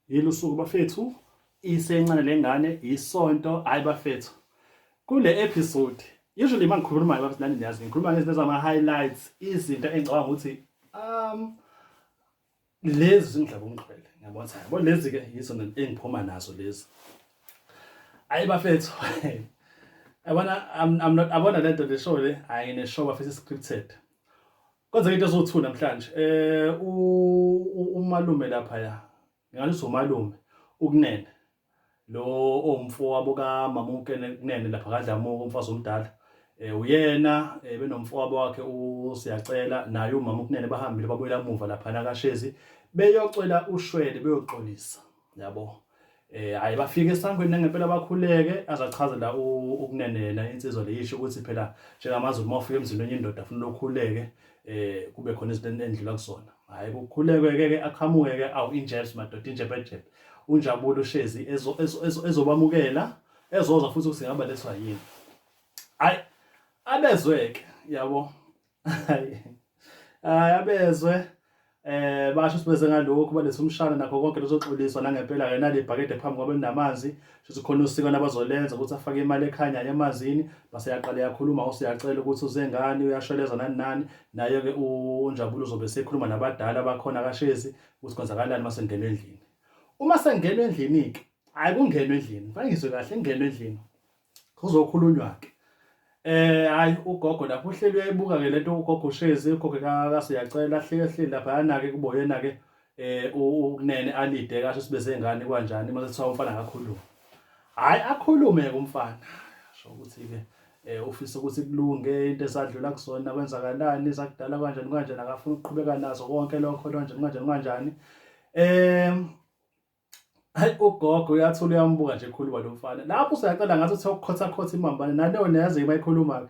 Yilo usuku bafethu, isencane lengane, isonto, hayi bafethu. Kule episode, usually uma ngikhuluma bafethu nani niyazi, ngikhuluma ngezinto zama-highlights, izinto engicabanga ukuthi lezi zingidlaba umqhele, ngiyabona ukuthi yabo lezi-ke yizo engiphuma nazo lezi. Hayi bafethu, yabona abona le nto le show le, ayine show bafethu scripted. Kwenza into ezo-2 namhlanje. Umalume laphaya. Ngalithi umalume ukunene lo omfowabo kaMama ukunene lapha kaDlamuka umfazi omdala uyena benomfowabo wakhe uSiyacela naye umama ukunene bahambile babuyela emuva lapha kaShezi beyocela ushwele beyoxolisa yabo hayi bafika esangweni ngempela bakhuleke azachaza la ukunene yena insizwa leyisho ukuthi phela njengamazulu mawufika emzini wenye indoda afuna ukukhuleke kube khona izinto endlula kusona. Hayi kukhuleke-ke aqhamuke-ke injebs madoda injebejebe unjabulo uShezi ezobamukela ezozwa futhi ukuthi ngaba lethwa yini. Hayi abezwe-ke yabo hayi abezwe basho sibeze ngalokhu baletha umshana nakho konke lozoxoliswa nangempela-ke nale bhakede phambi kwabo namanzi futhi khona usiko nabazolenza ukuthi afake imali ekhanyayo emanzini base yaqala yakhuluma usiyacela ukuthi uze ngani uyashweleza nani nani naye-ke uNjabulo uzobe sekhuluma nabadala bakhona kaShezi ukuthi kwenzakalani mase ngenwe endlini. Uma sengenwe endlini-ke hayi kungenwe endlini fanekizwe kahle kungenwe endlini kuzokhulunywa-ke hayi ugogo lapho uhleli uyayibuka-ke lento ugogo uShezi ugogo kaSiyacela hleli laphayana-ke kubo yena-ke ukunene alide kasho sibeze ngani kanjani mase kuthiwa umfana akakhuluma. Hayi akhulume-ke umfana sho ukuthi-ke ufisa ukuthi kulunge into esadlula kusona kwenzakalani sakudala kanjani kanjani akafuna ukuqhubeka nazo konke lokho kanjani. Hayi ugogo uyathula uyambuka nje ekhuluma lo mfana lapho usiyacela ngathi uthe ukukhotha imambane naleyo neyazi mayikhuluma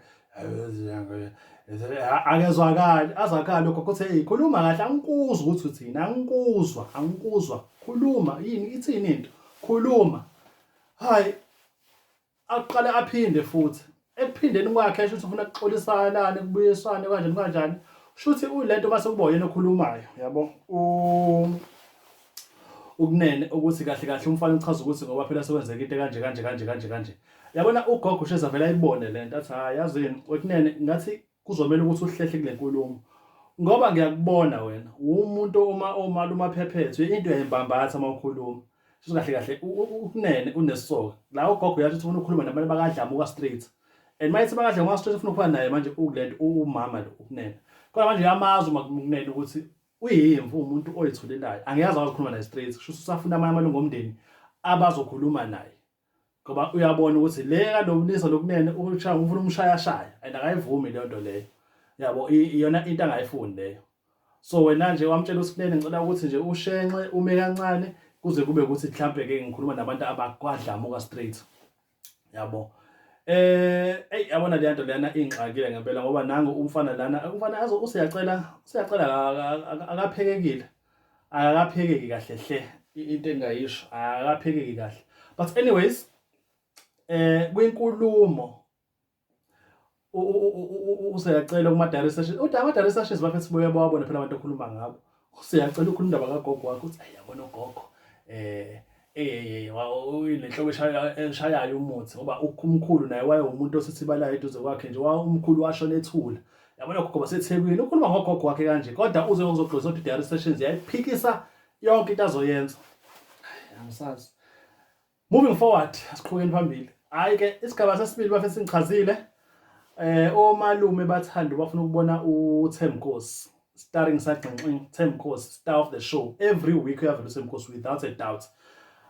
akezwakali azakali ugogo uthe khuluma kahle angikuzwa ukuthi uthini angikuzwa khuluma yini ithini into khuluma. Hayi aqale aphinde futhi ekuphindeni kwakhe esho ukuthi ufuna ukuxolisanani kubuyiswane kanjani shuthi ulento mase kuba yena okhulumayo yabo ukunene ukuthi kahle umfana uchaza ukuthi ngoba phela sekwenzeka into kanje yabona ugogo uShezi vele ayibone lento athi hayi yazini wekunene ngathi kuzomela ukuthi uhlehle kule nkulumo ngoba ngiyakubona wena umuntu uma phephethe into yayimbambatha mawukhuluma kahle ukunene unesoka la ugogo uyathi ufuna ukukhuluma nabantu bakaDlamuka street and mayithi bakaDlamuka street ufuna ukuba naye manje ukulento umama lo ukunene kodwa manje yamazi ukunene ukuthi uyimvu umuntu oyithulelayo angiyazi ukukhuluma naye straight kusho usafuna amanye amalungu omndeni abazokhuluma naye ngoba uyabona ukuthi le kaNomlisa lokunene ufuna umshaya and akayivumi leyo nto leyo yabo iyona into angayifuni leyo. So wena nje wamtshela uSinene ngicela ukuthi nje ushenxe ume kancane kuze kube ukuthi mhlambe-ke ngikhuluma nabantu abakwaDlamuka street yabo. Yabona le nto lena ingxakile ngempela ngoba nangu umfana lana umfana yazi usiyacela akaphekekile akaphekeki kahle hle into engayisho akaphekeki kahle but anyways kwinkulumo usiyacela kuma-direct sessions ama-direct sessions bafethu sibuye bawabona phela abantu okhuluma ngabo usiyacela ukhuluma indaba kagogo wakho uthi yabona ugogo lenhloko eshayayo umuthi ngoba umkhulu naye waye umuntu osithibalayo eduze kwakhe nje umkhulu washona ethula yabona gogo baseThekwini ukhuluma ngogogo wakhe kanje kodwa uze uzoxolisa ukuthi i-direct sessions yayiphikisa yonke into azoyenza. Angisazi moving forward asiqhubekeni phambili. Hayi-ke isigaba sesibili bafethu singichazile omalume bathanda bafuna ukubona uThembiNkosi starring Sagxingxi ThembiNkosi star of the show every week uyavela uThembiNkosi without a doubt.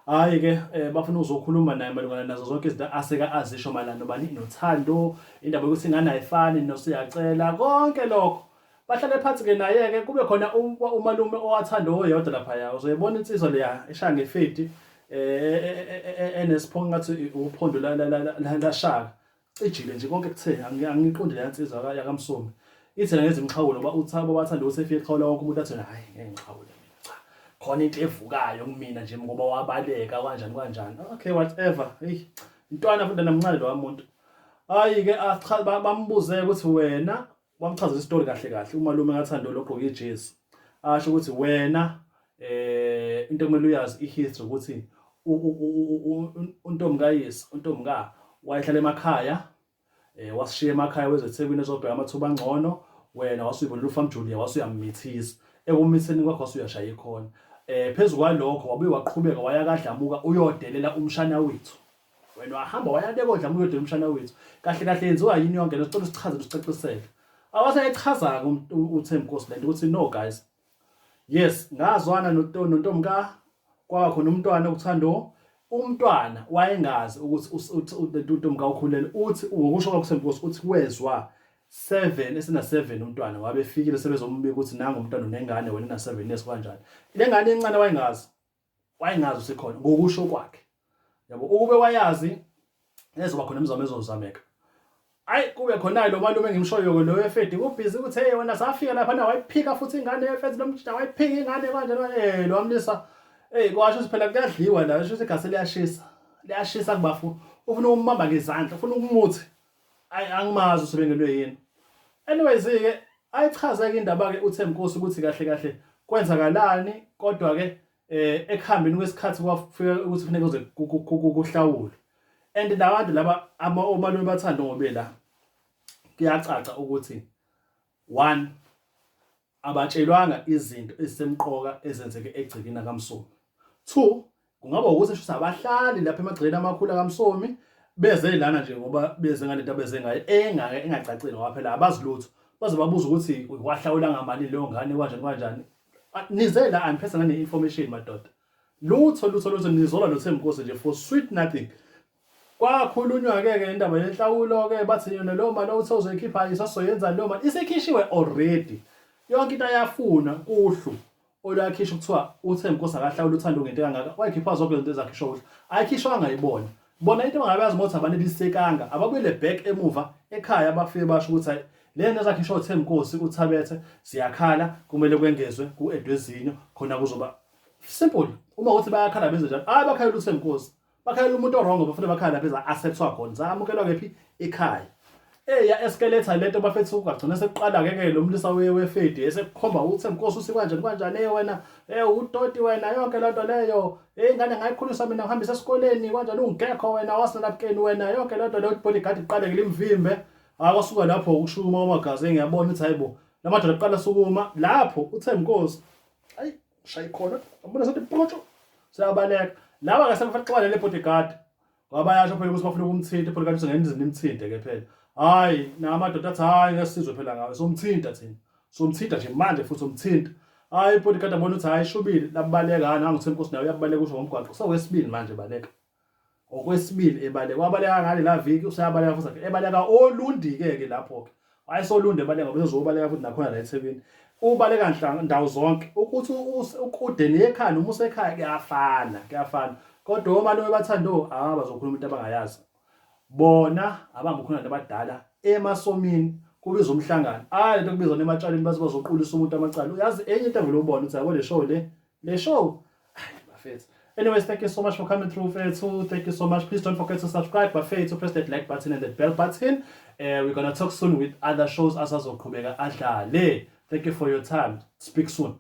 Hayi-ke bafuna uzokhuluma naye malungana nazo zonke izinto aseka azisho malana nobani nothando indaba yokuthi ingane ayifani nosiyacela konke lokho bahlale phansi-ke naye-ke kube khona umalume owathanda oyedwa laphaya uzoyibona insizwa leya eshaya ngefedi enesipho ngathi uphondo laShaka cijile nje konke kuthe angiqondi leya nsizwa yakaMsomi ithi ngeze imxhawulo ngoba uThabo wathanda ukuthi efike eqhawula wonke umuntu athi hayi ngeke ngiqhawule cha khona into evukayo kumina nje ngoba wabaleka kanjani okay whatever hey intwana futhi namncane lo muntu. Hayi-ke bambuze ukuthi wena wamchazela isitori kahle umalume ngathanda lo ogqoke ijezi asho ukuthi wena into ekumele uyazi ihistory ukuthi untombi kayise, untombi ka wayehlala emakhaya, wasishiya emakhaya weze eThekwini ezobheka amathuba angcono, wena wasuyibonela uFam Julia wasuyamithisa. Ekumitheni kwakho wasuyashaya ikhona. Phezu kwalokho wabuye waqhubeka waya kaDlamuka uyodelela umshana wethu. Wena wahamba wayale kodlamuka uyodelela umshana wethu. Kahle kahle yenziwa yini yonke le sicela sichaze usicacisele. Awaseyichaza uThembinkosi lento ukuthi no guys. Yes, ngazwana nontombi kwaba khona umntwana okuthando. Umntwana wayengazi ukuthi untombi ukhulele uthi ngokusho kwakuSembinkosi uthi wezwa 7 esina 7 umntwana wabe efikile sebezombika ukuthi nanga umntwana unengane wena na 7 years kanjani. Le ngane encane wayengazi usekhona ngokusho kwakhe. Yabo ukube wayazi ezoba khona imizamo ezozameka. Ayi kube khona lo malume engimshoyo lo eFedi ubhizi ukuthi hey wena safika lapha na wayiphika futhi ingane eFedi lo mjida wayiphika ingane kanjani lo amlisa kwasho ukuthi phela kuyadliwa la sho ukuthi igasi liyashisa kubafu ufuna ukumamba ngezandla ufuna ukumuthi angimazi usebengelwe yini. Anyways ke ayichaza ke indaba ke uThembinkosi ukuthi kahle kahle kwenzakalani kodwa ke ekuhambeni kwesikhathi kwafika ukuthi kufanele uze kuhlawule. And labantu laba omalume bathanda ngobe la kuyacaca ukuthi 1 abatshelwanga izinto ezisemqoka ezenzeke egcikini kaMsomi. 2 kungaba ukuthi sho abahlali lapha emagcikeni amakhulu kaMsomi beze lana nje ngoba beze ngalento abeze ngayo engacacile ngoba phela abazilutho baze babuza ukuthi wahlawula ngamali leyo ngane kanjani. Nize la aniphethe ngane information madoda. Lutho nizola noThembinkosi nje for sweet nothing. Kwakhulunywa ke indaba yenhlawulo ke bathi yona lo mali uzoyikhipha isasoyenza lo mali isekhishwe already. Yonke into ayafuna kuhlu olakhisha kuthiwa uThembinkosi akahlawula uthando ngento engaka wayikhipha zonke izinto ezakhishwa ayikhishwa ngayibona. Bona into bangabazi ukuthi abanelisekanga ababuyele back emuva ekhaya bafike basho ukuthi lena ezakhishwa uThembinkosi uThabethe siyakhala kumele kwengezwe kuEdwezinyo khona kuzoba simple. Uma uthi bayakhala benze njalo bakhalela uThembinkosi bakhalela umuntu orongo bafuna bakhala pheza acceptwa khona zamukelwa kephi ekhaya. Ya escalator lento bafethu ugagcina seqala ke lo mlisa weFedi esekukhomba uThembinkosi usi kanjani wena udoti wena yonke lento leyo ingane ngayikhulisa mina ngihambisa esikoleni kanjani ungekho wena wasinalapkeni wena yonke lento leyo bodyguard iqale ngelimvimbe akwasuka lapho ukushuma amagazi ngiyabona ukuthi hayibo lamadoda aqala sukuma lapho uThembinkosi ayi shayi khona abona sathi photsho siyabaleka laba ngasebafaxwana le bodyguard ngoba yasho phela ukuthi bafuna ukumthinta bodyguard usengenzini imthinte ke phela. Hayi namadoda athi hayi ngesizwe phela ngawe somthinta thina somthinta nje manje futhi somthinta. Hayi bodyguard abona ukuthi hayi shubile labaleka nangoThembinkosi nawe uyabaleka usho ngomgwaqo sokwesibili manje baleka okwesibili ebaleka wabaleka ngale la viki usayabaleka futhi ebaleka olundi ke lapho ke wayesolunde ebaleka ngoba uzobaleka futhi nakhona la eThekwini ubaleka nhla ndawo zonke ukuthi ukudeni ekhaya umusa ekhaya kuyafana kodwa omalume bathando abazokhuluma into abangayazi. Bona abangukhona abadala emasomini kubiza umhlangano lento kubizwa nematshaleni bazoqulisa umuntu amacala uyazi enye into ngilobona ukuthi yabo le show bafethu. Anyways, thank you so much for coming through Fethu. Thank you so much. Please don't forget to subscribe Fethu, press that like button and that bell button. We're gonna talk soon with other shows asazoqhubeka adlale. Thank you for your time. Speak soon.